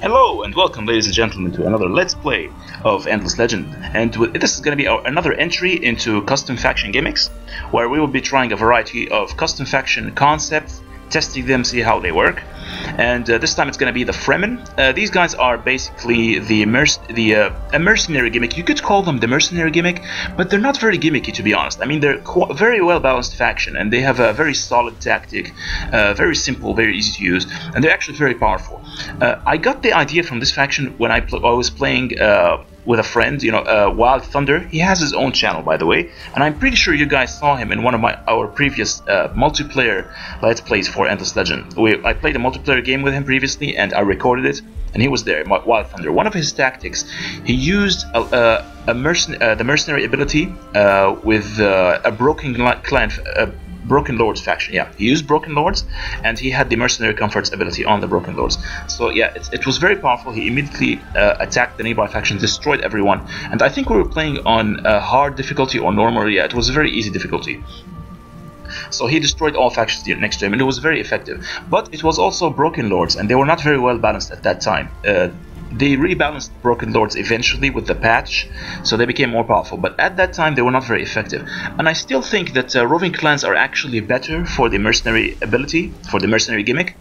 Hello and welcome, ladies and gentlemen, to another Let's Play of Endless Legend. And this is going to be another entry into Custom Faction Gimmicks, where we will be trying a variety of custom faction concepts, testing them, see how they work. And this time it's going to be the Fremen. These guys are basically a mercenary gimmick. You could call them the mercenary gimmick, but they're not very gimmicky, to be honest. I mean, they're very well balanced faction, and they have a very solid tactic, very simple, very easy to use, and they're actually very powerful. I got the idea from this faction when I was playing with a friend, Wild Thunder. He has his own channel, by the way, and I'm pretty sure you guys saw him in one of our previous multiplayer Let's Plays for Endless Legend. I played a multiplayer game with him previously, and I recorded it, and he was there, Wild Thunder. One of his tactics, he used the mercenary ability with a Broken Lords faction. Yeah, he used Broken Lords, and he had the Mercenary Comforts ability on the Broken Lords. So yeah, it was very powerful. He immediately attacked the nearby faction, destroyed everyone, and I think we were playing on hard difficulty or normal. Yeah, it was a very easy difficulty. So he destroyed all factions next to him, and it was very effective. But it was also Broken Lords, and they were not very well balanced at that time. They rebalanced Broken Lords eventually with the patch, so they became more powerful, but at that time they were not very effective. And I still think that Roving Clans are actually better for the mercenary ability, for the mercenary gimmick,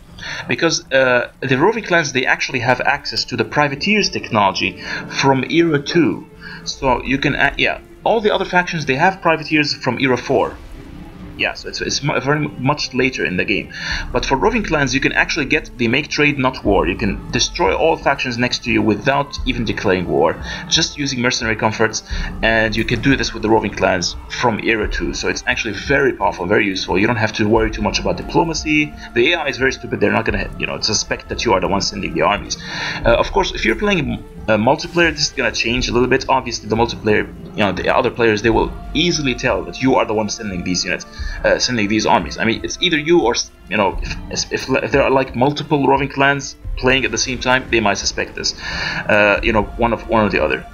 because the Roving Clans, they actually have access to the Privateers technology from Era 2. So you can, all the other factions, they have Privateers from Era 4. Yeah, so it's very much later in the game. But for Roving Clans, you can actually get the Make Trade Not War. You can destroy all factions next to you without even declaring war, just using Mercenary Comforts, and you can do this with the Roving Clans from Era 2. So it's actually very powerful, very useful. You don't have to worry too much about diplomacy. The AI is very stupid. They're not going to, suspect that you are the one sending the armies. Of course, if you're playing multiplayer, this is going to change a little bit. Obviously, the multiplayer, the other players, they will easily tell that you are the one sending these units. Sending these armies. I mean, it's either you or, if there are like multiple Roving Clans playing at the same time, they might suspect this. One or the other.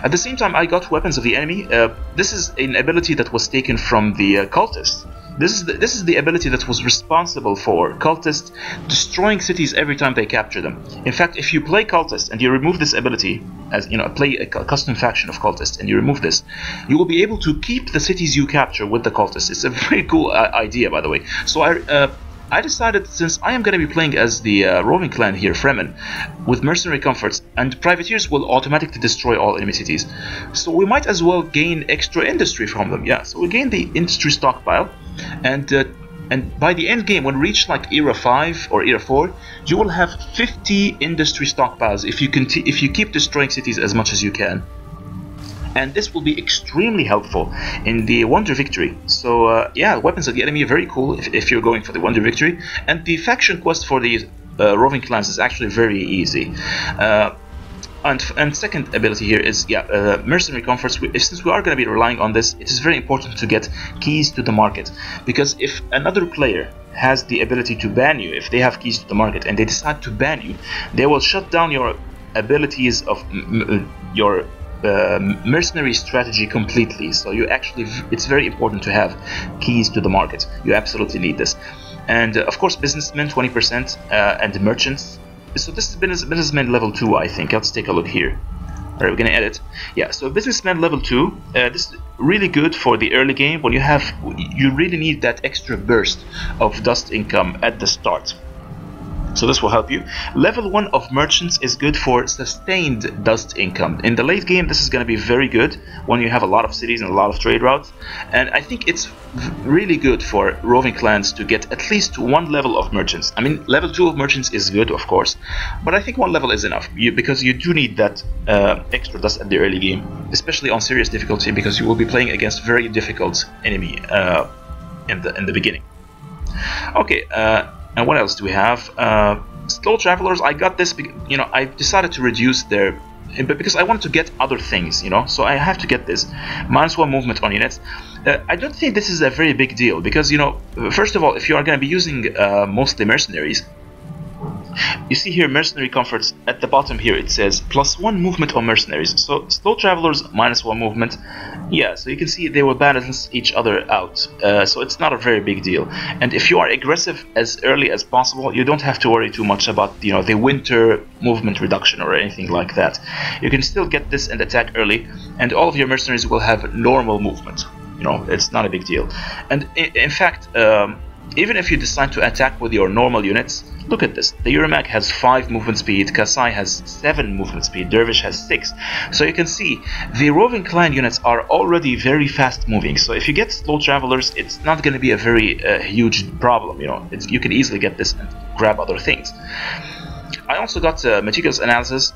At the same time, I got Weapons of the Enemy. This is an ability that was taken from the cultists. This is the ability that was responsible for cultists destroying cities every time they capture them. In fact, if you play cultists and you remove this ability, as play a custom faction of cultists and you remove this, you will be able to keep the cities you capture with the cultists. It's a very cool idea, by the way. So I decided, since I am going to be playing as the Roving Clan here, Fremen, with Mercenary Comforts, and Privateers will automatically destroy all enemy cities, so we might as well gain extra industry from them. Yeah, so we gain the industry stockpile, and by the end game, when we reach like Era 5 or Era 4, you will have 50 industry stockpiles if you keep destroying cities as much as you can. And this will be extremely helpful in the Wonder Victory. So yeah, Weapons of the Enemy are very cool if you're going for the Wonder Victory. And the faction quest for the Roving Clans is actually very easy. And second ability here is Mercenary Comforts. Since we are going to be relying on this, it is very important to get keys to the market, because if another player has the ability to ban you, if they have keys to the market and they decide to ban you, they will shut down your abilities of your mercenary strategy completely. So it's very important to have keys to the market. You absolutely need this. And of course, businessmen 20%, and the merchants. So this is businessman level 2, I think. Let's take a look here. Alright, we're gonna edit. Yeah, so businessman level 2. This is really good for the early game when you really need that extra burst of dust income at the start. So this will help you. Level 1 of merchants is good for sustained dust income. In the late game, this is going to be very good when you have a lot of cities and a lot of trade routes. And I think it's really good for Roving Clans to get at least one level of merchants. I mean, level 2 of merchants is good, of course, but I think one level is enough, because you do need that extra dust at the early game, especially on serious difficulty, because you will be playing against very difficult enemy in the beginning. Okay. And what else do we have? Slow Travelers. I got this, I decided to reduce their, because I wanted to get other things, so I have to get this. -1 movement on units. I don't think this is a very big deal, because, first of all, if you are going to be using mostly mercenaries, You see here mercenary comforts at the bottom here, it says +1 movement on mercenaries. So slow travelers -1 movement. Yeah, so you can see they will balance each other out. So it's not a very big deal. And if you are aggressive as early as possible, you don't have to worry too much about, you know, the winter movement reduction or anything like that. You can still get this and attack early, and all of your mercenaries will have normal movement. You know, it's not a big deal. And in fact, even if you decide to attack with your normal units, look at this. The Euromag has 5 movement speed, Kasai has 7 movement speed, Dervish has 6. So you can see the Roving Clan units are already very fast moving. So if you get slow travelers, it's not going to be a very huge problem. You know, you can easily get this and grab other things. I also got meticulous analysis.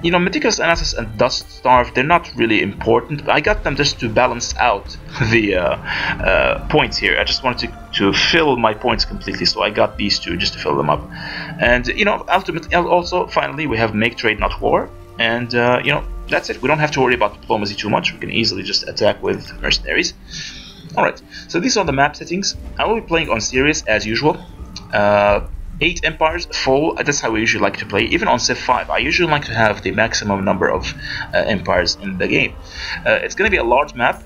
You know, meticulous analysis and dust starve, they're not really important. I got them just to balance out the points here. I just wanted to fill my points completely, so I got these two just to fill them up. And you know, ultimately, also finally, we have make trade, not war. And you know, that's it. We don't have to worry about diplomacy too much. We can easily just attack with mercenaries. Alright, so these are the map settings. I will be playing on Sirius as usual. 8 empires full, that's how we usually like to play. Even on Civ 5, I usually like to have the maximum number of empires in the game. It's going to be a large map,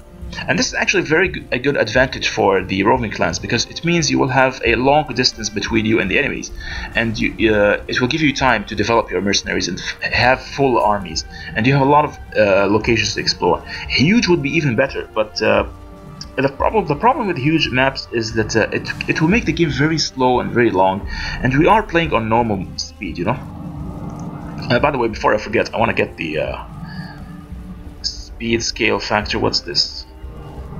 and this is actually a good advantage for the Roving Clans, because it means you will have a long distance between you and the enemies, and it will give you time to develop your mercenaries and have full armies, and you have a lot of locations to explore. Huge would be even better, but the problem with huge maps is that it will make the game very slow and very long, and we are playing on normal speed, you know. By the way, before I forget, I want to get the speed scale factor. What's this?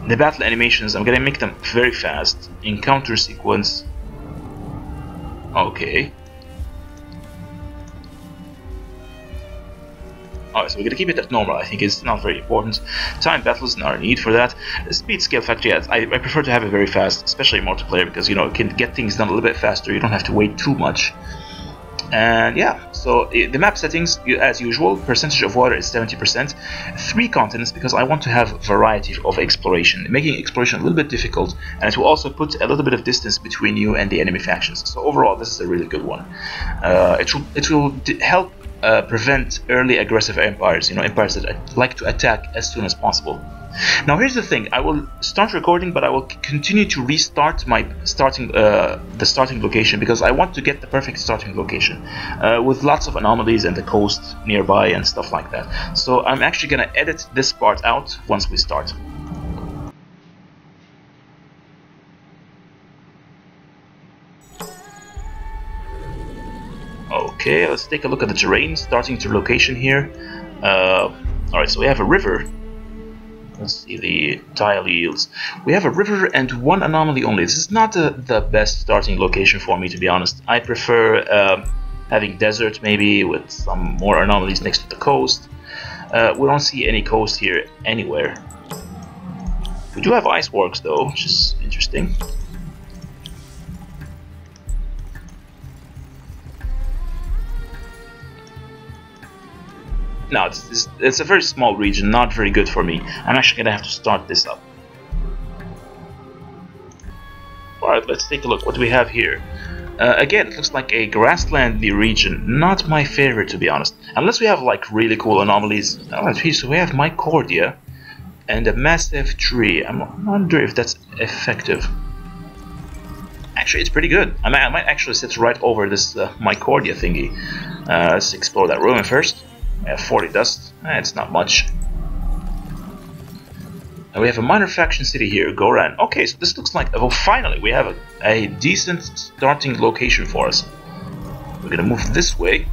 The battle animations, I'm gonna make them very fast. Encounter sequence. Okay. Alright, so we're gonna keep it at normal. I think it's not very important. Time battles, not a need for that. Speed scale factor, yeah, I prefer to have it very fast, especially in multiplayer, because you know, it can get things done a little bit faster. You don't have to wait too much. And yeah, so the map settings, as usual, percentage of water is 70%. 3 continents, because I want to have variety of exploration, making exploration a little bit difficult, and it will also put a little bit of distance between you and the enemy factions. So overall, this is a really good one. It will help prevent early aggressive empires, you know, empires that like to attack as soon as possible. Now here's the thing, I will start recording, but I will continue to restart my starting location, because I want to get the perfect starting location with lots of anomalies and the coast nearby and stuff like that. So I'm actually gonna edit this part out once we start. Okay, let's take a look at the terrain, starting to location here. Alright, so we have a river. Let's see the tile yields. We have a river and 1 anomaly only. This is not the best starting location for me, to be honest. I prefer having desert maybe with some more anomalies next to the coast. We don't see any coast here anywhere. We do have ice works though, which is interesting. No, it's a very small region, not very good for me. I'm actually gonna have to start this up. Alright, let's take a look. What do we have here? Again, it looks like a grasslandy region. Not my favorite, to be honest. Unless we have like really cool anomalies. Alright, so we have Mycordia and a massive tree. I wonder if that's effective. Actually, it's pretty good. I might actually sit right over this Mycordia thingy. Let's explore that ruin first. We have 40 dust. It's not much. And we have a minor faction city here, Goran. Okay, so this looks like, well, finally we have a decent starting location for us. We're gonna move this way,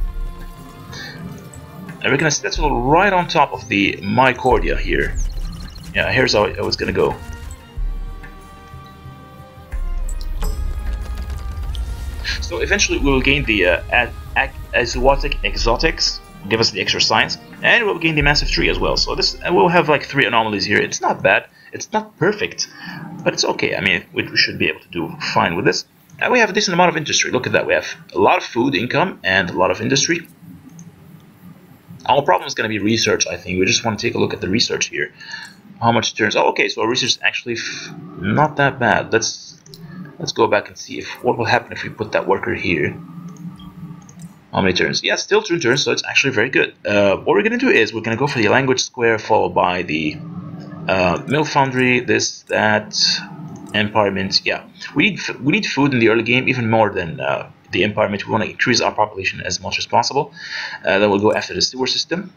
and we're gonna settle right on top of the Mycordia here. Yeah, here's how it's gonna go. So eventually we will gain the Azuotic Exotics. Give us the extra science, and we'll gain the massive tree as well. So this, we'll have like 3 anomalies here. It's not bad, it's not perfect, but it's okay. I mean, we should be able to do fine with this. And we have a decent amount of industry. Look at that, we have a lot of food income and a lot of industry. Our problem is going to be research, I think. We just want to take a look at the research here. How much turns? Oh, okay, so our research is actually not that bad. Let's go back and see what will happen if we put that worker here. How many turns? Yeah, still 2 turns, so it's actually very good. What we're gonna do is we're gonna go for the language square, followed by the mill foundry, this, that, empire mint. Yeah, we need food in the early game even more than the empire mint. We want to increase our population as much as possible. Then we'll go after the sewer system,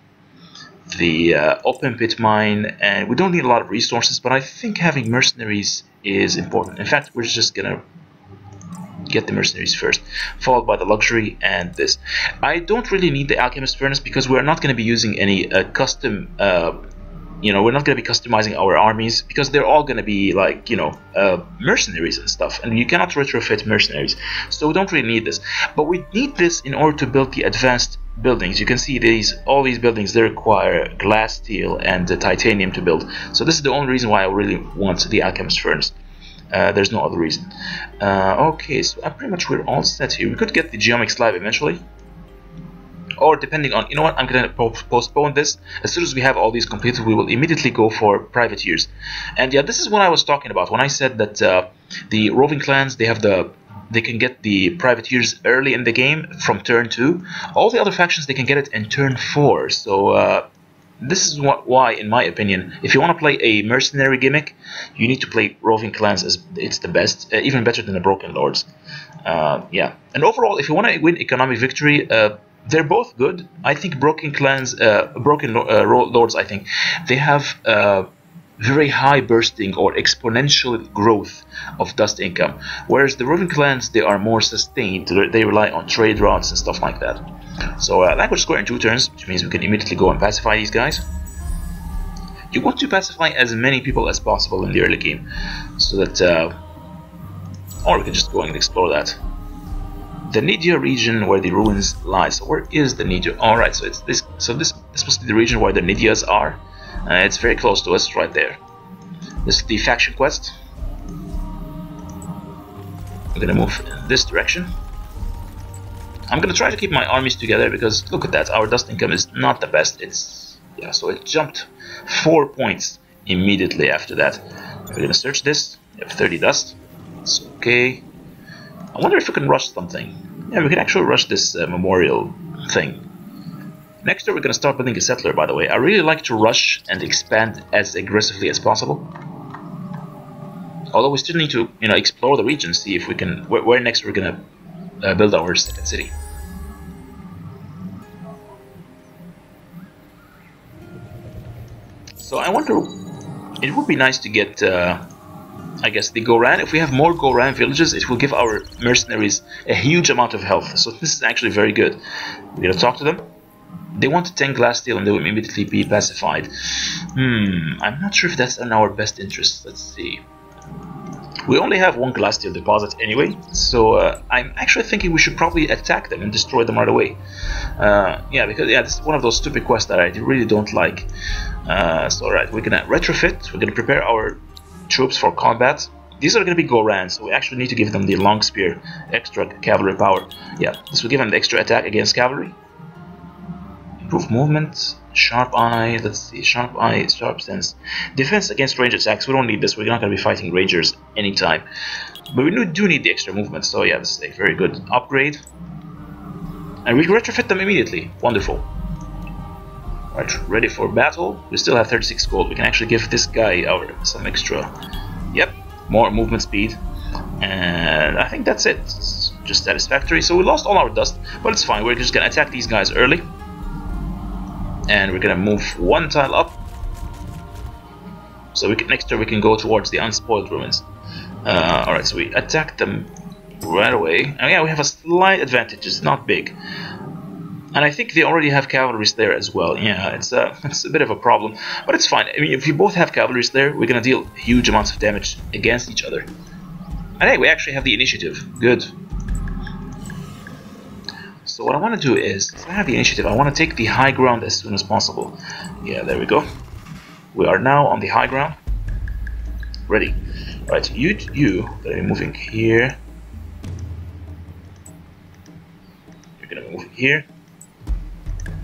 the open pit mine, and we don't need a lot of resources, but I think having mercenaries is important. In fact, we're just gonna get the mercenaries first, followed by the luxury and this. I don't really need the alchemist furnace because we're not going to be using any custom we're not going to be customizing our armies because they're all going to be like, mercenaries and stuff, and you cannot retrofit mercenaries, so we don't really need this. But we need this in order to build the advanced buildings. You can see all these buildings, they require glass, steel, and titanium to build, so this is the only reason why I really want the alchemist furnace. There's no other reason. Okay, so pretty much we're all set here. We could get the geomic slab eventually, or depending on, I'm gonna postpone this. As soon as we have all these completed, we will immediately go for privateers. And yeah, this is what I was talking about when I said that the roving clans, they can get the privateers early in the game from turn 2. All the other factions, they can get it in turn 4. So this is why, in my opinion, if you want to play a mercenary gimmick, you need to play Roving Clans, as it's the best, even better than the Broken Lords. Yeah, and overall, if you want to win economic victory, they're both good. I think Broken Lords, I think they have very high bursting or exponential growth of dust income, whereas the Roving Clans, they are more sustained. They rely on trade routes and stuff like that. So language square in 2 turns, which means we can immediately go and pacify these guys. You want to pacify as many people as possible in the early game, so that, or we can just go and explore that. The Nidia region where the ruins lie. So where is the Nidia? All right, so it's this. So this must be the region where the Nidias are. It's very close to us, right there. This is the faction quest. We're gonna move in this direction. I'm gonna try to keep my armies together because look at that, our dust income is not the best. So it jumped 4 points immediately after that. We're gonna search this. We have 30 dust. It's okay. I wonder if we can rush something. Yeah, we can actually rush this memorial thing. Next year we're gonna start building a settler, by the way. I really like to rush and expand as aggressively as possible. Although we still need to, explore the region, see if we can where next we're gonna build our second city. So I wonder, it would be nice to get, I guess, the Goran. If we have more Goran villages, it will give our mercenaries a huge amount of health. So this is actually very good. We're gonna talk to them. They want 10 glass steel and they will immediately be pacified. I'm not sure if that's in our best interest. Let's see. We only have 1 glass steel deposit anyway, so I'm actually thinking we should probably attack them and destroy them right away. Because this is one of those stupid quests that I really don't like. So alright, we're gonna retrofit. We're gonna prepare our troops for combat. These are gonna be Gorans, so we actually need to give them the long spear, extra cavalry power. Yeah, this will give them the extra attack against cavalry. Improve movement, sharp eye, let's see, sharp eye, sharp sense. Defense against range attacks, we don't need this, we're not going to be fighting rangers anytime. But we do need the extra movement, so yeah, this is a very good upgrade. And we can retrofit them immediately, wonderful. Alright, ready for battle. We still have 36 gold, we can actually give this guy some extra, yep, more movement speed. And I think that's it, it's just satisfactory. So we lost all our dust, but it's fine, we're just going to attack these guys early. And we're gonna move 1 tile up, so next turn we can go towards the unspoiled ruins. Alright, so we attack them right away, and yeah, we have a slight advantage. It's not big, and I think they already have cavalries there as well. Yeah, it's a bit of a problem, but it's fine. I mean, if we both have cavalries there, we're gonna deal huge amounts of damage against each other. And hey, we actually have the initiative. Good. So what I want to do is, if I have the initiative, I want to take the high ground as soon as possible. Yeah, there we go. We are now on the high ground. Ready. Right, you gotta be moving here. You're gonna move here.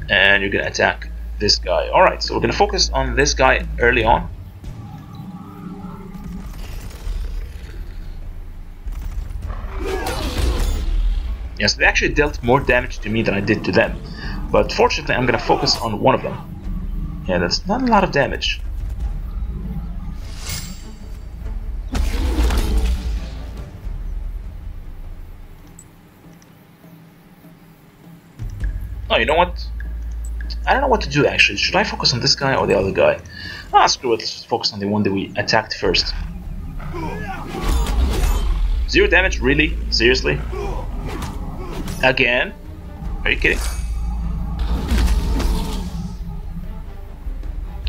And you're gonna attack this guy. Alright, so we're gonna focus on this guy early on. Yes, they actually dealt more damage to me than I did to them. But fortunately, I'm gonna focus on one of them. Yeah, that's not a lot of damage. Oh, you know what? I don't know what to do actually. Should I focus on this guy or the other guy? Ah, screw it. Let's just focus on the one that we attacked first. 0 damage? Really? Seriously? Again? Are you kidding?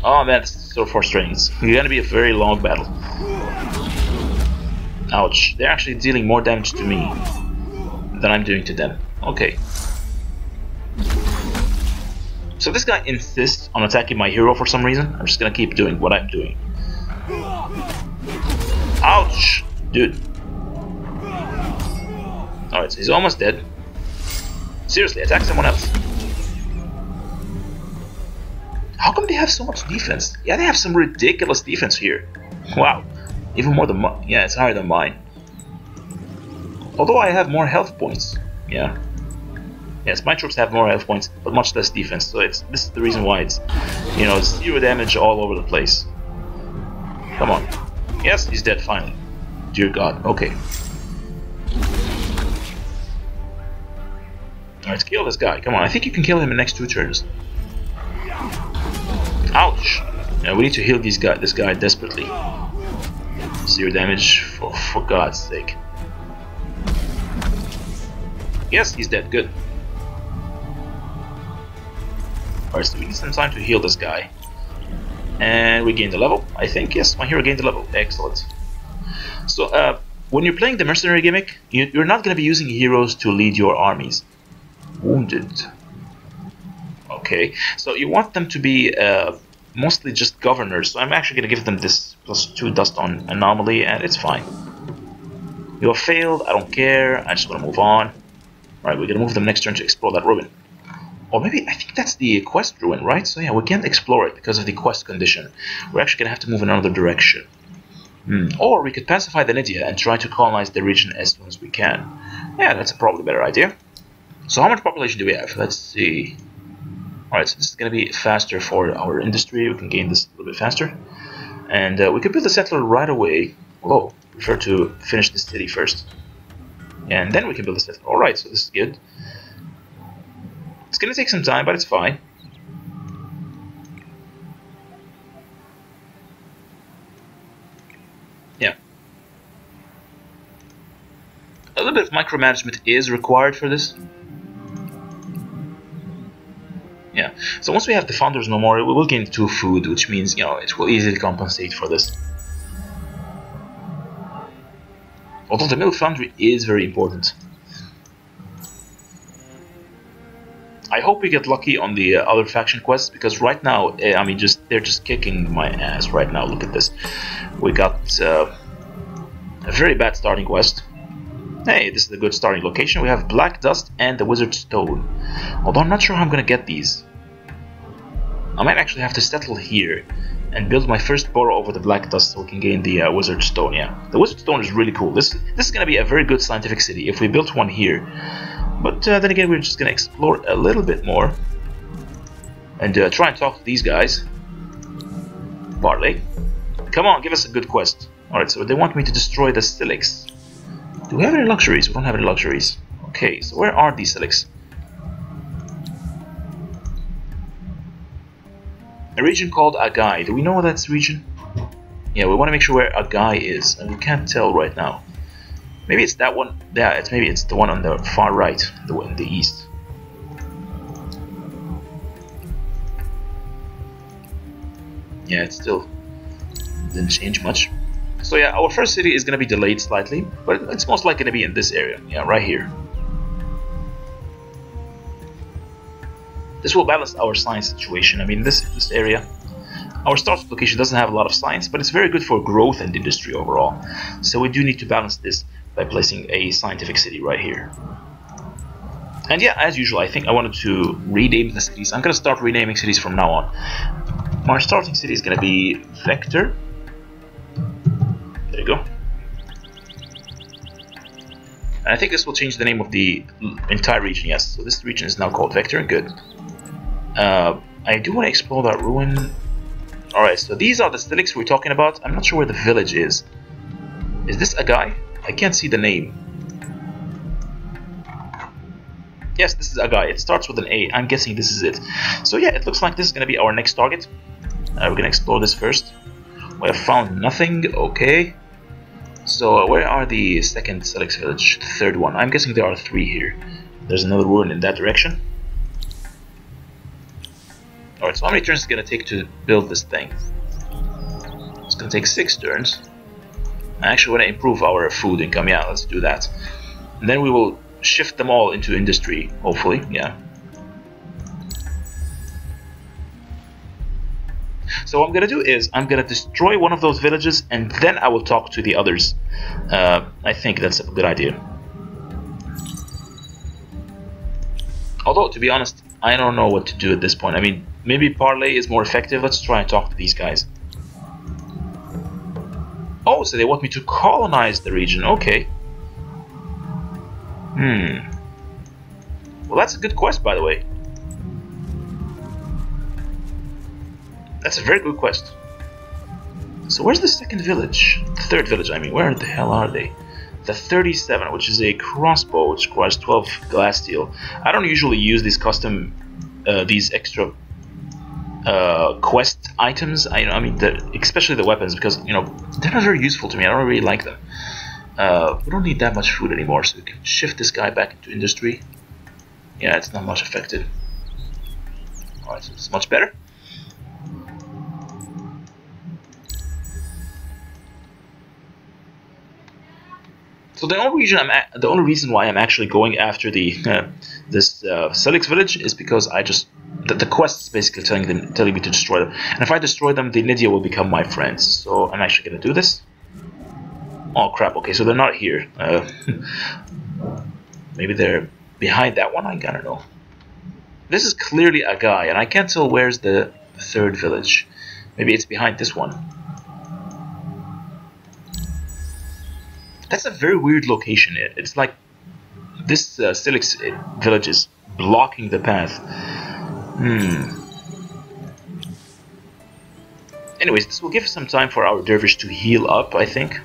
Oh man, this is so frustrating. It's gonna be a very long battle. Ouch. They're actually dealing more damage to me than I'm doing to them. Okay. So this guy insists on attacking my hero for some reason. I'm just gonna keep doing what I'm doing. Ouch! Dude. Alright, so he's almost dead. Seriously, attack someone else. How come they have so much defense? Yeah, they have some ridiculous defense here. Wow. Even more than mine. Yeah, it's higher than mine. Although I have more health points. Yeah. Yes, my troops have more health points, but much less defense. So this is the reason why it's, you know, 0 damage all over the place. Come on. Yes, he's dead finally. Dear God. Okay. Alright, kill this guy. Come on, I think you can kill him in the next 2 turns. Ouch! Yeah, we need to heal this guy desperately. 0 damage, for God's sake. Yes, he's dead. Good. Alright, so we need some time to heal this guy. And we gained a level, I think. Yes, my hero gained a level. Excellent. So, when you're playing the mercenary gimmick, you're not going to be using heroes to lead your armies. Wounded. Okay, so you want them to be mostly just governors. So I'm actually going to give them this +2 dust on anomaly, and it's fine. You have failed. I don't care. I just want to move on. Alright, we're going to move them next turn to explore that ruin. Or maybe, I think that's the quest ruin, right? So yeah, we can't explore it because of the quest condition. We're actually going to have to move in another direction. Or we could pacify the Lydia and try to colonize the region as soon as we can. Yeah, that's probably a better idea. So how much population do we have? Let's see. Alright, so this is going to be faster for our industry. We can gain this a little bit faster. And we could build a settler right away. Although, prefer to finish the city first. And then we can build a settler. Alright, so this is good. It's going to take some time, but it's fine. Yeah. A little bit of micromanagement is required for this. Yeah. So once we have the founders no more, we will gain 2 food, which means, you know, it will easily compensate for this. Although the milk foundry is very important. I hope we get lucky on the other faction quests, because right now, I mean, they're just kicking my ass right now. Look at this. We got a very bad starting quest. Hey, this is a good starting location. We have Black Dust and the Wizard Stone. Although I'm not sure how I'm gonna get these. I might actually have to settle here and build my first borough over the Black Dust so we can gain the Wizard Stone. Yeah, the Wizard Stone is really cool. This is gonna be a very good scientific city if we built one here. But then again, we're just gonna explore a little bit more and try and talk to these guys. Barley, come on, give us a good quest. Alright, so they want me to destroy the Silix. Do we have any luxuries? We don't have any luxuries. Okay, so where are these Silix? A region called Agai. Do we know that's region? Yeah, we want to make sure where Agai is, and we can't tell right now. Maybe it's that one. Yeah, maybe it's the one on the far right, the one in the east. Yeah, it still didn't change much. So yeah, our first city is going to be delayed slightly, but it's most likely going to be in this area. Yeah, right here. This will balance our science situation. I mean, this area, our startup location doesn't have a lot of science, but it's very good for growth and industry overall. So we do need to balance this by placing a scientific city right here. And yeah, as usual, I think I wanted to rename the cities. I'm going to start renaming cities from now on. My starting city is going to be Vector. There you go. And I think this will change the name of the entire region, yes. So this region is now called Vector, good. I do want to explore that ruin. Alright, so these are the Stilics we're talking about. I'm not sure where the village is. Is this a guy? I can't see the name. Yes, this is a guy. It starts with an A. I'm guessing this is it. So yeah, it looks like this is going to be our next target. We're going to explore this first. We have found nothing. Okay. So where are the second Stilix village? The third one. I'm guessing there are 3 here. There's another ruin in that direction. Alright, so how many turns is it going to take to build this thing? It's going to take 6 turns. I actually want to improve our food income. Yeah, let's do that. And then we will shift them all into industry, hopefully. Yeah. So what I'm going to do is I'm going to destroy one of those villages and then I will talk to the others. I think that's a good idea. Although, to be honest, I don't know what to do at this point. I mean, maybe Parley is more effective. Let's try and talk to these guys. Oh, so they want me to colonize the region. Okay. Well, that's a good quest, by the way. That's a very good quest. So where's the second village? The third village, I mean. Where the hell are they? The 37, which is a crossbow, which requires 12 glass steel. I don't usually use these custom, these extra quest items. I mean, especially the weapons, because, you know, they're not very useful to me. I don't really like them. We don't need that much food anymore, so we can shift this guy back into industry. Yeah, it's not much affected. Alright, so it's much better. So the only reason why I'm actually going after the this Stilix village is because the quest is basically telling me to destroy them, and if I destroy them, the Nidia will become my friends. So I'm actually gonna do this. Oh crap! Okay, so they're not here. Maybe they're behind that one. I don't know. This is clearly a guy, and I can't tell where's the third village. Maybe it's behind this one. That's a very weird location. It's like this Stilix village is blocking the path. Anyways, this will give some time for our dervish to heal up, I think.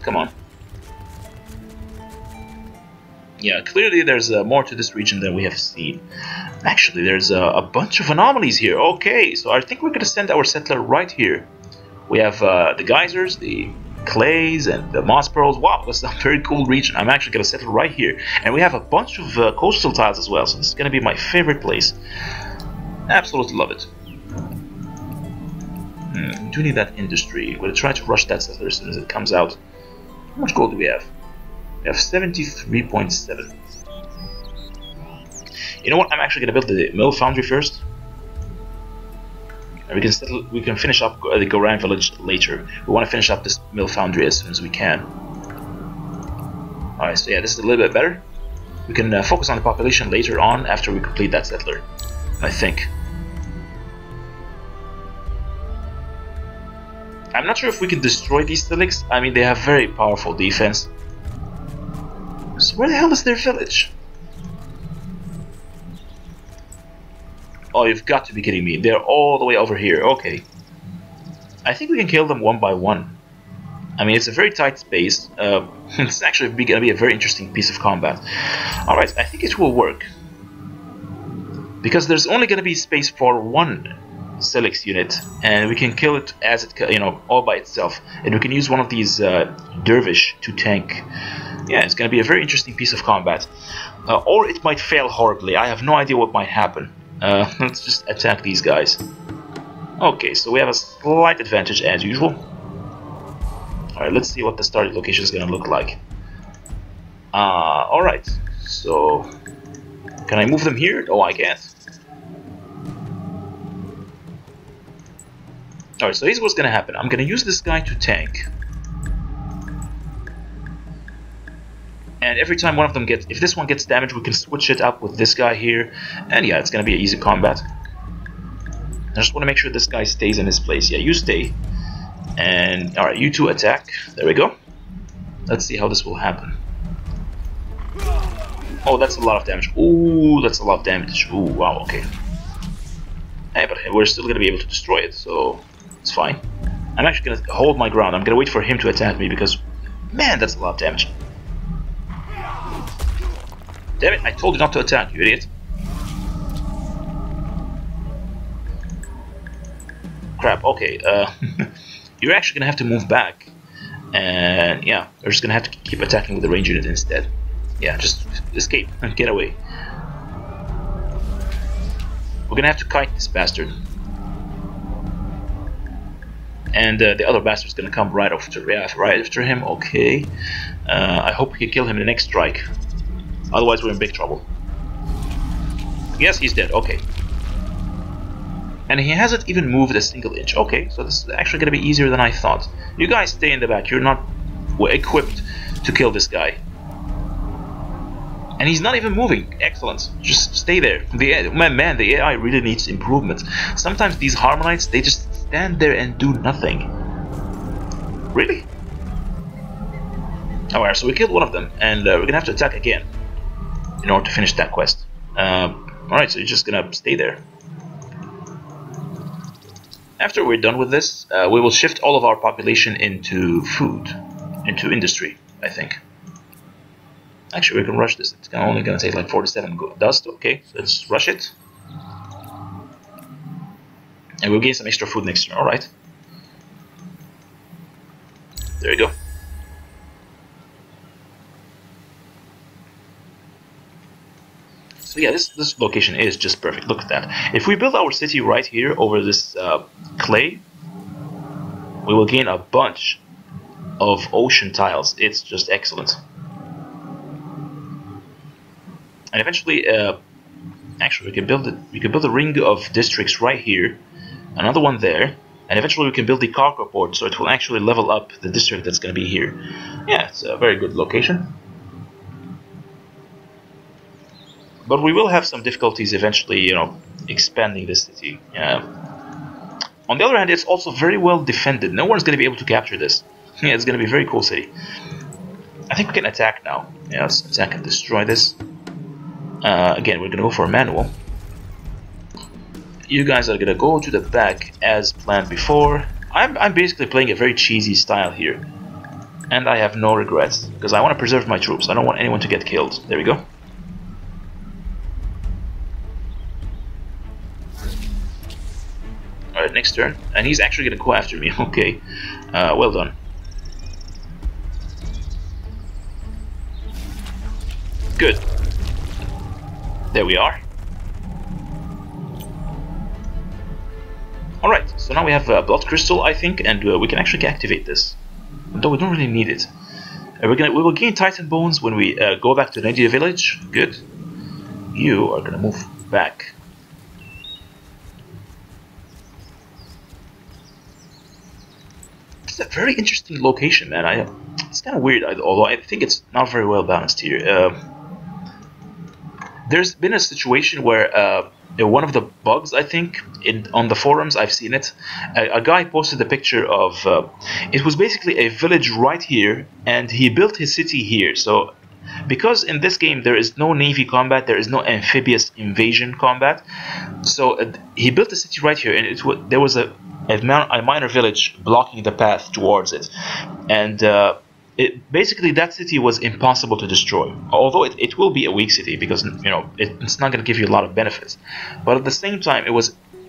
Come on. Yeah, clearly there's more to this region than we have seen. Actually, there's a bunch of anomalies here. Okay, so I think we're going to send our settler right here. We have the geysers, the clays, and the moss pearls. Wow, that's a very cool region. I'm actually going to settle right here. And we have a bunch of coastal tiles as well, so this is going to be my favorite place. Absolutely love it. We do need that industry. I'm going to try to rush that settler as soon as it comes out. How much gold do we have? We have 73.7. You know what? I'm actually going to build the mill foundry first. And we can finish up the Goran village later. We want to finish up this mill foundry as soon as we can. Alright, so yeah, this is a little bit better. We can focus on the population later on after we complete that settler, I think. I'm not sure if we can destroy these Stilics. I mean, they have very powerful defense. So where the hell is their village? Oh, you've got to be kidding me. They're all the way over here. Okay. I think we can kill them one by one. I mean, it's a very tight space. It's actually going to be a very interesting piece of combat. Alright, I think it will work. Because there's only going to be space for one Stilix unit, and we can kill it as it, you know, all by itself. And we can use one of these dervish to tank. Yeah, it's going to be a very interesting piece of combat. Or it might fail horribly. I have no idea what might happen. Let's just attack these guys. Okay, so we have a slight advantage as usual. Alright, let's see what the starting location is going to look like. Alright, so can I move them here? Oh, I can't. Alright, so here's what's going to happen. I'm going to use this guy to tank. And every time one of them gets, if this one gets damaged, we can switch it up with this guy here. And yeah, it's going to be an easy combat. I just want to make sure this guy stays in his place. Yeah, you stay. And alright, you two attack. There we go. Let's see how this will happen. Oh, that's a lot of damage. Ooh, that's a lot of damage. Ooh, wow, okay. Hey, but we're still going to be able to destroy it, so it's fine. I'm actually going to hold my ground. I'm going to wait for him to attack me because, man, that's a lot of damage. Damn it, I told you not to attack, you idiot. Crap, okay, you're actually gonna have to move back. And yeah, we're just gonna have to keep attacking with the range unit instead. Yeah, just escape and get away. We're gonna have to kite this bastard. And the other bastard's gonna come right after him, okay. I hope we can kill him in the next strike. Otherwise we're in big trouble. Yes, he's dead, okay. And he hasn't even moved a single inch. Okay, so this is actually going to be easier than I thought. You guys stay in the back. You're not equipped to kill this guy. And he's not even moving. Excellent. Just stay there. The AI really needs improvement. Sometimes these Harmonites, they just stand there and do nothing. Really? Alright, so we killed one of them. And we're going to have to attack again in order to finish that quest. Alright, so you're just going to stay there. After we're done with this, we will shift all of our population into food, into industry, I think. Actually, we can rush this. It's only going to take like 47 dust. Okay, so let's rush it. And we'll gain some extra food next turn, alright. There you go. So yeah, this location is just perfect. Look at that. If we build our city right here over this clay, we will gain a bunch of ocean tiles. It's just excellent. And eventually, actually, we can build it. We can build a ring of districts right here, another one there, and eventually we can build the cargo port, so it will actually level up the district that's going to be here. Yeah, it's a very good location. But we will have some difficulties eventually, you know, expanding this city. On the other hand, it's also very well defended. No one's going to be able to capture this. Yeah, it's going to be a very cool city. I think we can attack now. Yeah, let's attack and destroy this. Again, we're going to go for a manual. You guys are going to go to the back as planned before. I'm basically playing a very cheesy style here. And I have no regrets, because I want to preserve my troops. I don't want anyone to get killed. There we go. Alright, next turn. And he's actually going to go after me. Okay. Well done. Good. There we are. Alright, so now we have Blood Crystal, I think, and we can actually activate this. Though we don't really need it. We will gain Titan Bones when we go back to the Nidia village. Good. You are going to move back. It's a very interesting location, man. It's kind of weird, although I think it's not very well balanced here. There's been a situation where one of the bugs, I think, on the forums, I've seen it. A guy posted a picture of it was basically a village right here, and he built his city here. So, because in this game there is no navy combat, there is no amphibious invasion combat, so he built the city right here, and there was a minor village blocking the path towards it, and basically that city was impossible to destroy. Although it will be a weak city because it's not going to give you a lot of benefits, but at the same time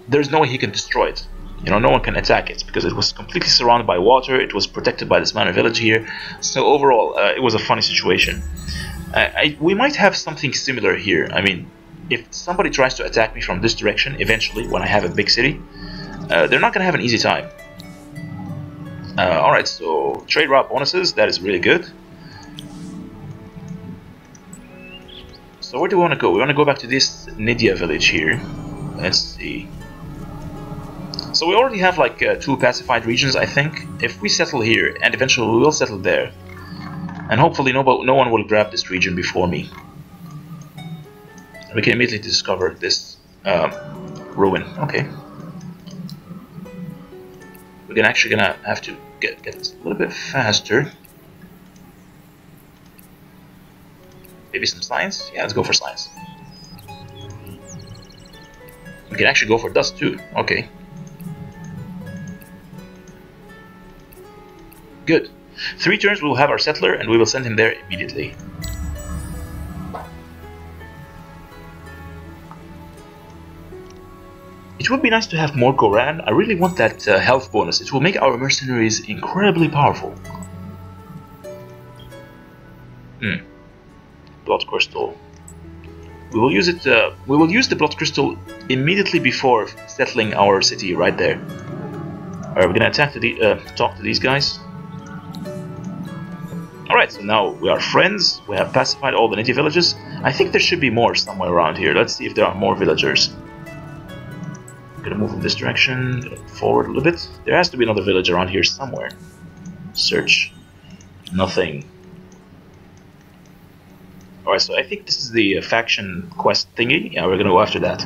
there's no way he can destroy it. No one can attack it because it was completely surrounded by water. It was protected by this minor village here. So overall, it was a funny situation. We might have something similar here. I mean, if somebody tries to attack me from this direction, eventually when I have a big city, they're not going to have an easy time. Alright, so trade route bonuses, that is really good. So where do we want to go? We want to go back to this Nidia village here. Let's see. So we already have like 2 pacified regions, I think. If we settle here, and eventually we will settle there, and hopefully no one will grab this region before me, we can immediately discover this ruin. Okay. We're actually gonna have to get this a little bit faster. Maybe some science? Yeah, let's go for science. We can actually go for dust too. Okay. Good. 3 turns we will have our settler and we will send him there immediately. It would be nice to have more Goran. I really want that health bonus. It will make our mercenaries incredibly powerful. Blood crystal. We will use it. We will use the blood crystal immediately before settling our city right there. Alright, we're gonna attack talk to these guys. Alright, so now we are friends. We have pacified all the native villages. I think there should be more somewhere around here. Let's see if there are more villagers. Gonna move in this direction, gonna forward a little bit. There has to be another village around here somewhere. Search. Nothing. Alright, so I think this is the faction quest thingy. Yeah, we're gonna go after that.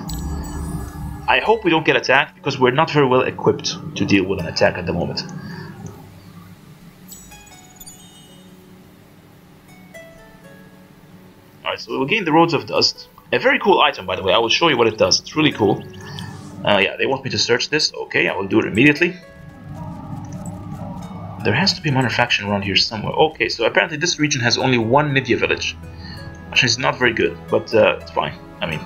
I hope we don't get attacked because we're not very well equipped to deal with an attack at the moment. Alright, so we'll gain the Roads of Dust. A very cool item, by the way. I will show you what it does. It's really cool. Yeah, they want me to search this. Okay, I will do it immediately. There has to be a minor faction around here somewhere. Okay, so apparently this region has only 1 Midya village. Which is not very good, but it's fine. I mean,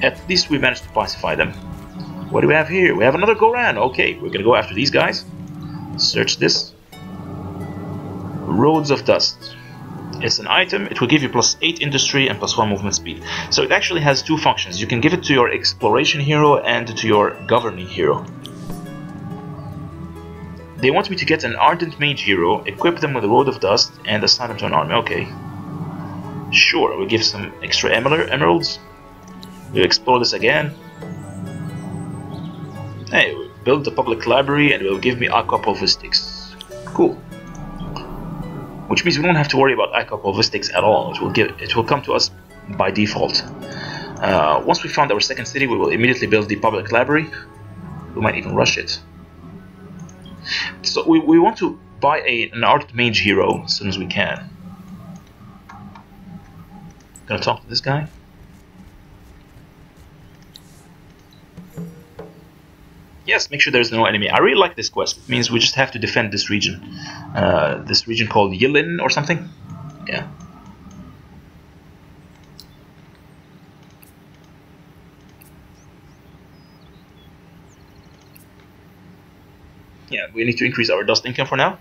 at least we managed to pacify them. What do we have here? We have another Goran. Okay, we're gonna go after these guys. Search this. Roads of Dust. It's an item. It will give you +8 industry and +1 movement speed. So it actually has 2 functions. You can give it to your exploration hero and to your governing hero. They want me to get an ardent mage hero, equip them with a Road of Dust, and assign them to an army. Okay. Sure, we'll give some extra emeralds. We'll explore this again. Hey, we'll build the public library and it will give me aquapulvistics. Cool. Which means we don't have to worry about aquapulvistics at all. It will come to us by default. Once we found our second city, we will immediately build the public library. We might even rush it. So we want to buy an ardent mage hero as soon as we can. Gonna talk to this guy. Yes, make sure there's no enemy. I really like this quest. It means we just have to defend this region. This region called Yilin or something. Yeah. Yeah, we need to increase our dust income for now.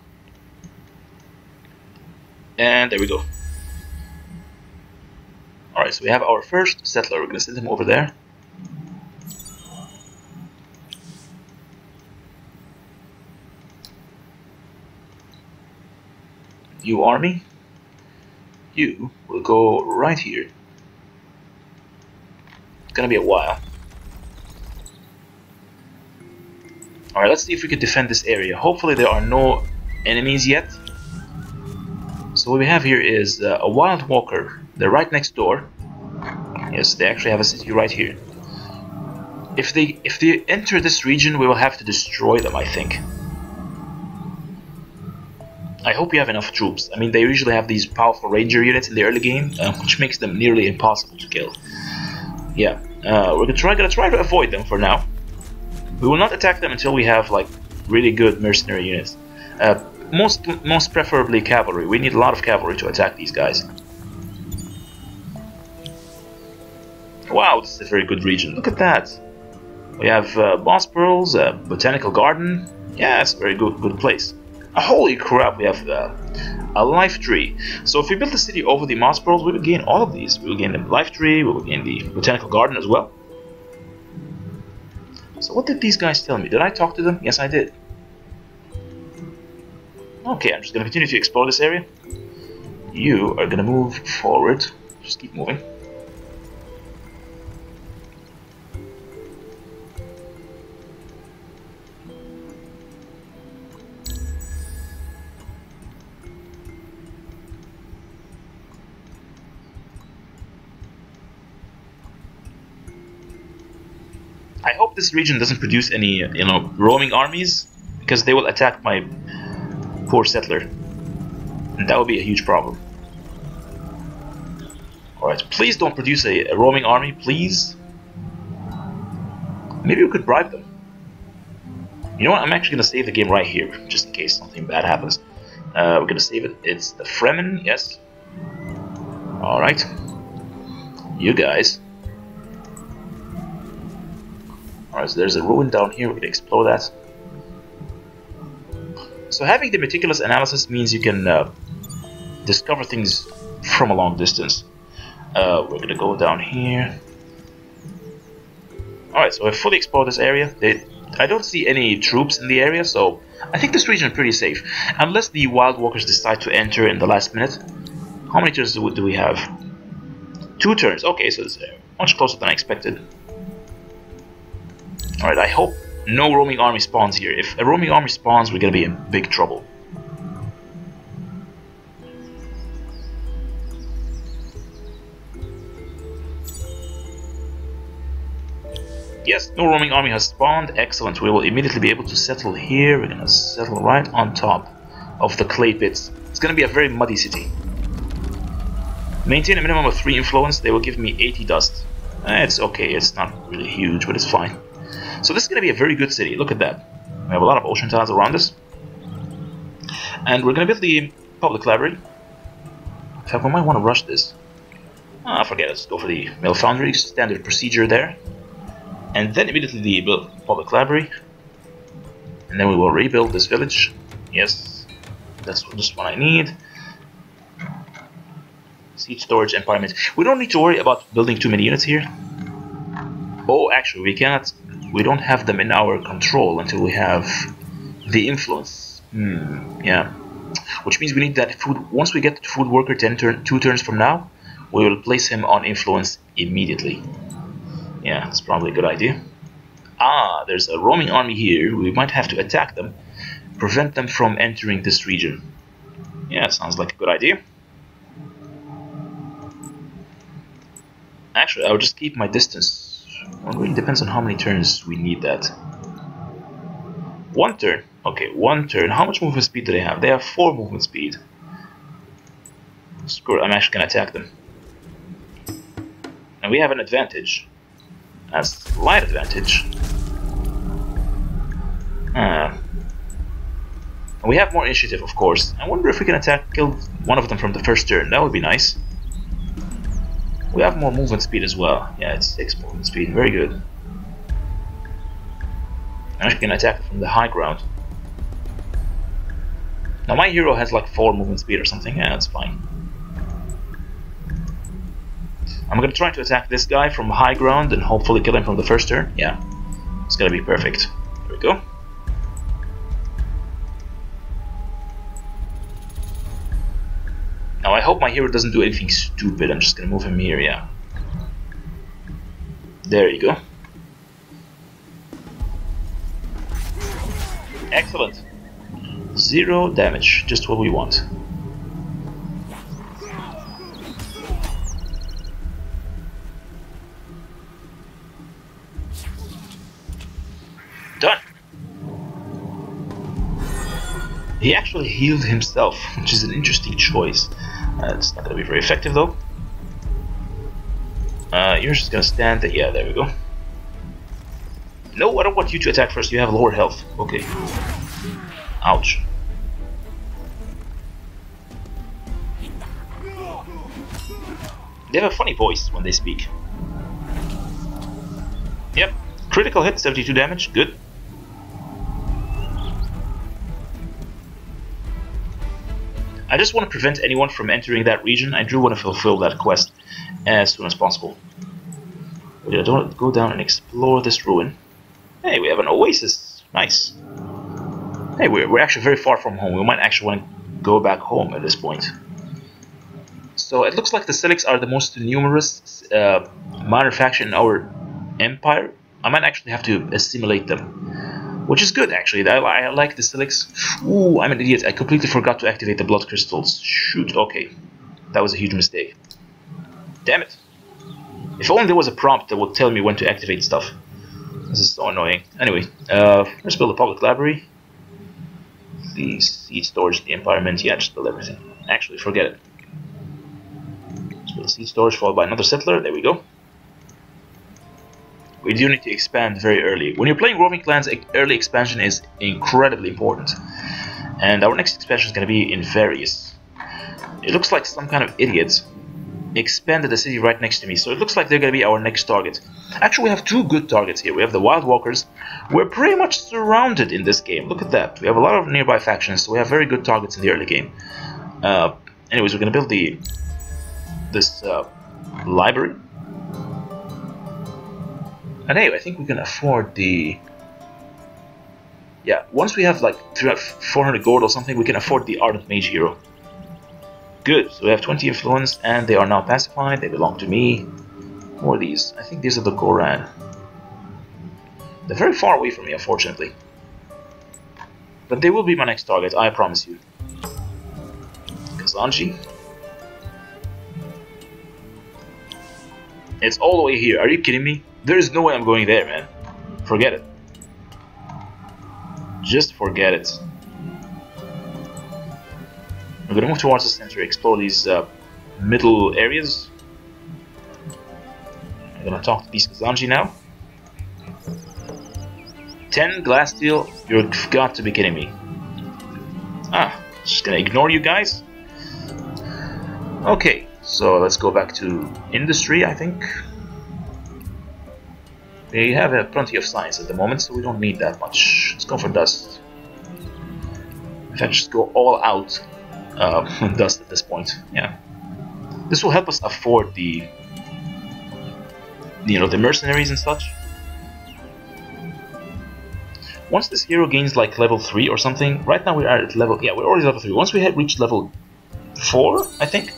And there we go. Alright, so we have our first settler. We're going to send him over there. You army, you will go right here. It's going to be a while. Alright, let's see if we can defend this area. Hopefully there are no enemies yet. So what we have here is a wild walker. They're right next door. Yes, they actually have a city right here. If they enter this region, we will have to destroy them, I think. I hope we have enough troops. I mean, they usually have these powerful ranger units in the early game, which makes them nearly impossible to kill. Yeah, we're gonna try to avoid them for now. We will not attack them until we have like really good mercenary units. Most preferably cavalry. We need a lot of cavalry to attack these guys. Wow, this is a very good region. Look at that. We have boss pearls, botanical garden. Yeah, it's a very good place. Holy crap, we have a life tree. So if we build the city over the moss pearls, we will gain all of these. We will gain the life tree, we will gain the botanical garden as well. So what did these guys tell me? Did I talk to them? Yes, I did. Okay, I'm just going to continue to explore this area. You are going to move forward. Just keep moving. I hope this region doesn't produce any, roaming armies, because they will attack my poor settler, and that would be a huge problem. Alright, please don't produce a roaming army, please. Maybe we could bribe them. You know what, I'm actually going to save the game right here, just in case something bad happens. We're going to save it. It's the Fremen, yes. Alright. You guys. Alright, so there's a ruin down here, we can explore that. So having the meticulous analysis means you can discover things from a long distance. We're gonna go down here. Alright, so I've fully explored this area. I don't see any troops in the area, so I think this region is pretty safe. Unless the wild walkers decide to enter in the last minute. How many turns do we have? 2 turns. Okay, so it's much closer than I expected. Alright, I hope no roaming army spawns here. If a roaming army spawns, we're gonna be in big trouble. Yes, no roaming army has spawned. Excellent. We will immediately be able to settle here. We're gonna settle right on top of the clay pits. It's gonna be a very muddy city. Maintain a minimum of 3 influence. They will give me 80 dust. It's okay. It's not really huge, but it's fine. So this is gonna be a very good city. Look at that. We have a lot of ocean tiles around us, and we're gonna build the public library. In fact, we might want to rush this. Forget it. Let's go for the mill foundry. Standard procedure there. And then immediately the public library, and then we will rebuild this village. Yes, that's just what I need. Siege storage, empire mint. We don't need to worry about building too many units here. Oh, actually, we cannot. We don't have them in our control until we have the influence. Yeah, which means we need that food. Once we get the food worker 2 turns from now, we will place him on influence immediately. Yeah, that's probably a good idea. There's a roaming army here. We might have to attack them, prevent them from entering this region. Yeah, sounds like a good idea. Actually, I'll just keep my distance. It really depends on how many turns we need that. 1 turn. Okay, 1 turn. How much movement speed do they have? They have 4 movement speed. Screw it, I'm actually going to attack them. And we have an advantage. A slight advantage. We have more initiative, of course. I wonder if we can kill one of them from the first turn. That would be nice. We have more movement speed as well. Yeah, it's 6 movement speed. Very good. I'm actually gonna attack from the high ground. Now my hero has like 4 movement speed or something. Yeah, that's fine. I'm gonna try to attack this guy from high ground and hopefully kill him from the first turn. Yeah, it's gonna be perfect. There we go. Now I hope my hero doesn't do anything stupid. I'm just gonna move him here, yeah. There you go. Excellent. 0 damage, just what we want. Done. He actually healed himself, which is an interesting choice. It's not going to be very effective though. You're just going to stand there. Yeah, there we go. No, I don't want you to attack first. You have lower health. Okay. Ouch. They have a funny voice when they speak. Yep. Critical hit, 72 damage. Good. I just want to prevent anyone from entering that region. I do want to fulfill that quest as soon as possible. We're going to go down and explore this ruin. Hey, we have an oasis. Nice. Hey, we're actually very far from home. We might actually want to go back home at this point. So it looks like the Celics are the most numerous minor faction in our empire. I might actually have to assimilate them, which is good actually. I like the Celics. Ooh, I'm an idiot. I completely forgot to activate the blood crystals. Shoot, okay. That was a huge mistake. Damn it. If only there was a prompt that would tell me when to activate stuff. This is so annoying. Anyway, let's build a public library. the seed storage, the environment. Yeah, just build everything. Actually, forget it. Just build seed storage followed by another settler. There we go. We do need to expand very early. When you're playing Roving Clans, early expansion is incredibly important. And our next expansion is going to be in Various. It looks like some kind of idiot expanded the city right next to me, so it looks like they're going to be our next target. Actually, we have two good targets here. We have the Wild Walkers. We're pretty much surrounded in this game. Look at that. We have a lot of nearby factions, so we have very good targets in the early game. Anyways, we're going to build this library. And hey, I think we can afford the... Yeah, once we have like 400 gold or something, we can afford the Ardent Mage Hero. Good, so we have 20 influence, and they are now pacified. They belong to me. Who are these? I think these are the Goran. They're very far away from me, unfortunately. But they will be my next target, I promise you. Kazanji. It's all the way here. Are you kidding me? There is no way I'm going there, man. Forget it. Just forget it. We're gonna move towards the center, explore these middle areas. I'm gonna talk to these Kazanji now. 10 glass steel? You've got to be kidding me. Ah, just gonna ignore you guys. Okay, so let's go back to industry, I think. We have plenty of science at the moment, so we don't need that much. Let's go for dust. In fact, just go all out dust at this point. Yeah, this will help us afford the, the mercenaries and such. Once this hero gains like level 3 or something, right now we are at level, yeah, we're already level 3. Once we had reached level 4, I think,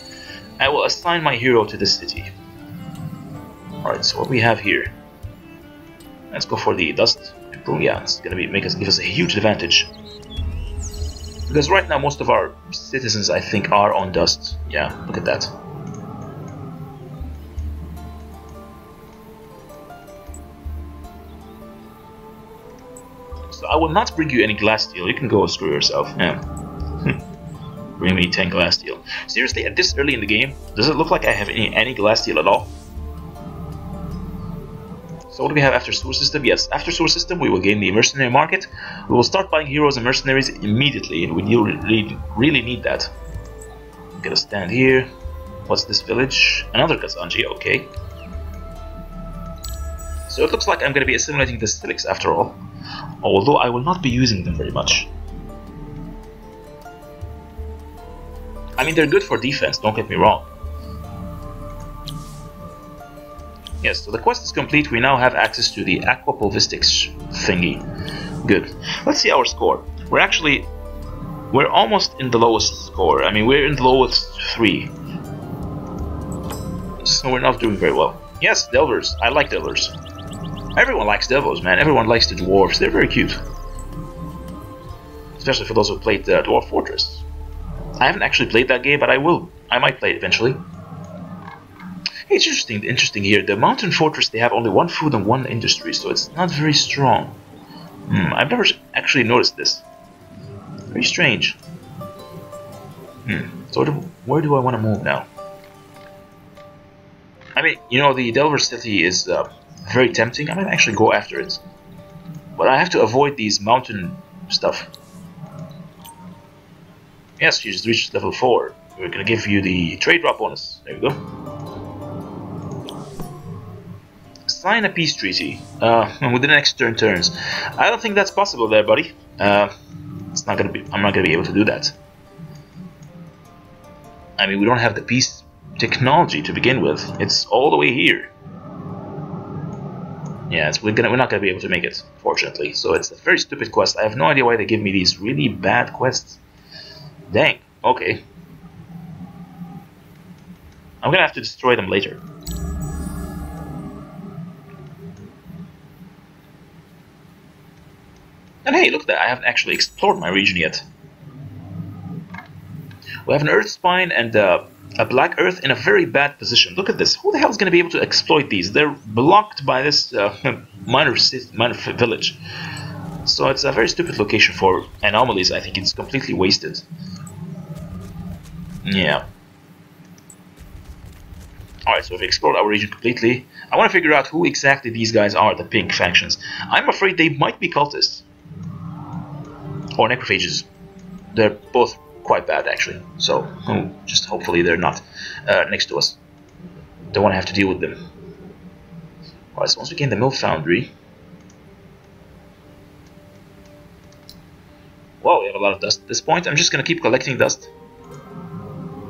I will assign my hero to this city. Alright, so what we have here, let's go for the dust. Yeah, it's gonna give us a huge advantage. Because right now most of our citizens, I think, are on dust. Yeah, look at that. So I will not bring you any glass steel. You can go screw yourself. Yeah. Bring me 10 glass steel. Seriously, at this early in the game, does it look like I have any glass steel at all? So what do we have after sewer system? Yes, after sewer system we will gain the mercenary market. We will start buying heroes and mercenaries immediately, and we really need that. Get a stand here. What's this village? Another Kazanji, okay. So it looks like I'm going to be assimilating the civics after all, although I will not be using them very much. I mean, they're good for defense, don't get me wrong. Yes, so the quest is complete. We now have access to the aquapulvistics thingy. Good. Let's see our score. We're almost in the lowest score. I mean, we're in the lowest 3. So we're not doing very well. Yes, Delvers. I like Delvers. Everyone likes Delvos, man. Everyone likes the dwarves. They're very cute. Especially for those who played Dwarf Fortress. I haven't actually played that game, but I will. I might play it eventually. It's interesting here. The mountain fortress, they have only 1 food and 1 industry, so it's not very strong. I've never actually noticed this. Very strange. So where do I want to move now? I mean, the Delver City is very tempting. I might actually go after it. But I have to avoid these mountain stuff. Yes, you just reached level 4. We're gonna give you the trade drop bonus. There you go. Sign a peace treaty within the next turns. I don't think that's possible there, buddy. It's not gonna be. I'm not gonna be able to do that. I mean, we don't have the peace technology to begin with. It's all the way here. Yeah, we're not gonna be able to make it, fortunately. So it's a very stupid quest. I have no idea why they give me these really bad quests. Dang. Okay. I'm gonna have to destroy them later. And hey, look at that, I haven't actually explored my region yet. We have an earth spine and a black earth in a very bad position. Look at this. Who the hell is going to be able to exploit these? They're blocked by this minor village. So it's a very stupid location for anomalies. I think it's completely wasted. Yeah. Alright, so we've explored our region completely. I want to figure out who exactly these guys are, the pink factions. I'm afraid they might be cultists. Or necrophages. They're both quite bad, actually. So, just hopefully they're not next to us. Don't want to have to deal with them. Alright, so once we gain the mill foundry... Wow, we have a lot of dust at this point. I'm just going to keep collecting dust.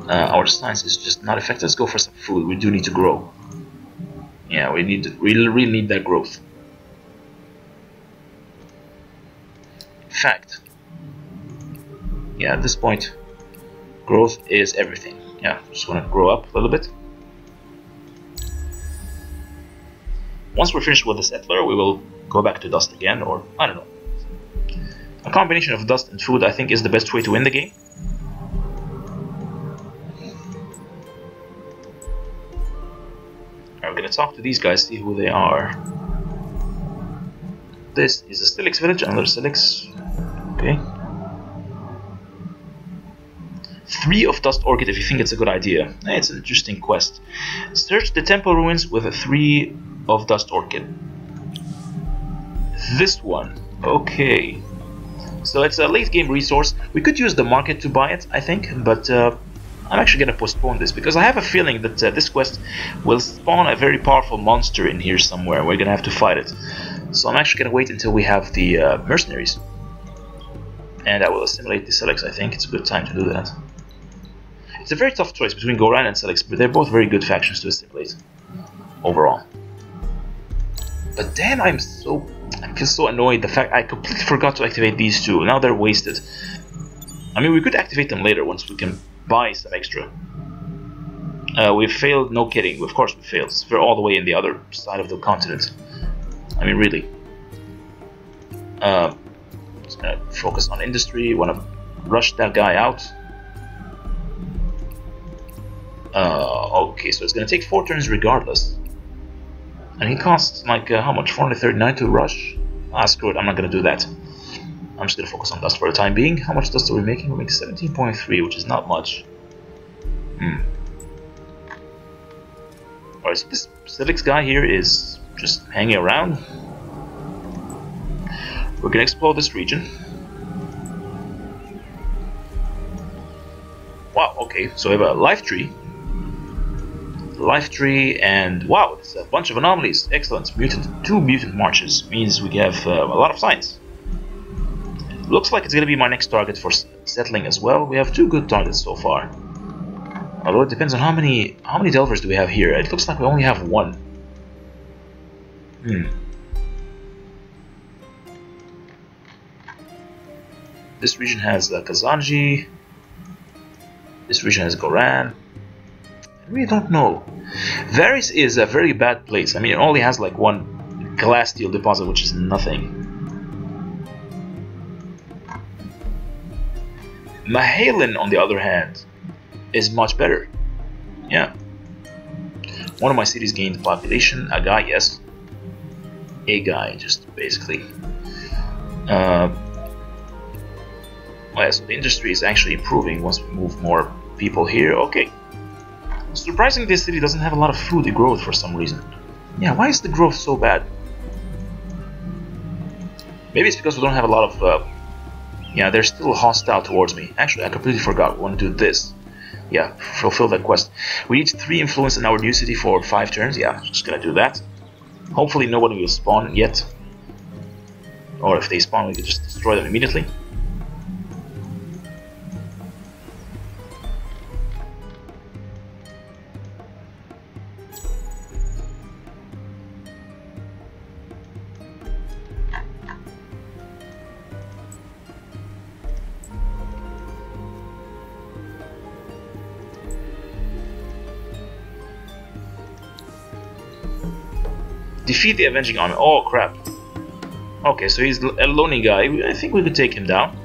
Our science is just not effective. Let's go for some food. We do need to grow. Yeah, we really need that growth. In fact, yeah, at this point, growth is everything. Yeah, just want to grow up a little bit. Once we're finished with the settler, we will go back to dust again, or I don't know. A combination of dust and food, I think, is the best way to win the game. We're gonna talk to these guys, see who they are. This is a Stilix village, another Stilix. Okay. 3 of Dust Orchid if you think it's a good idea. It's an interesting quest. Search the temple ruins with a 3 of Dust Orchid. This one. Okay. So it's a late game resource. We could use the market to buy it, I think, but I'm actually going to postpone this because I have a feeling that this quest will spawn a very powerful monster in here somewhere. We're going to have to fight it. So I'm actually going to wait until we have the Mercenaries. And I will assimilate the Selex, I think. It's a good time to do that. It's a very tough choice between Goran and Selex, but they're both very good factions to assimilate overall. But damn, I feel so annoyed the fact I completely forgot to activate these two. Now they're wasted. I mean, we could activate them later once we can buy some extra. We failed, no kidding. Of course we failed. We're all the way in the other side of the continent. I mean, really. Just gonna focus on industry. Want to rush that guy out. Okay, so it's gonna take 4 turns regardless. And he costs like how much? 439 to rush? Ah, screw it. I'm not gonna do that. I'm just gonna focus on dust for the time being. How much dust are we making? We're making 17.3, which is not much. Alright, so this Stilix guy here is just hanging around. We're gonna explore this region. Wow, okay, so we have a life tree. Life tree, and wow, it's a bunch of anomalies. Excellent. 2 mutant marches means we have a lot of science. Looks like it's gonna be my next target for settling as well. We have 2 good targets so far. Although it depends on how many delvers do we have here. It looks like we only have 1. This region has Kazanji. This region has Goran. I really don't know. Varys is a very bad place. I mean, it only has like 1 glass steel deposit, which is nothing. Mahalen, on the other hand, is much better. Yeah. One of my cities gained population. A guy, yes. A guy, just basically. Well, yeah, so the industry is actually improving once we move more people here. Okay. Surprisingly, this city doesn't have a lot of food growth for some reason. Yeah, why is the growth so bad? Maybe it's because we don't have a lot of... yeah, they're still hostile towards me. Actually, I completely forgot. We want to do this. Yeah, fulfill that quest. We need 3 influence in our new city for 5 turns. Yeah, just gonna do that. Hopefully nobody will spawn yet. Or if they spawn, we can just destroy them immediately. Defeat the Avenging Army. Oh crap. Okay, so he's a lonely guy. I think we could take him down.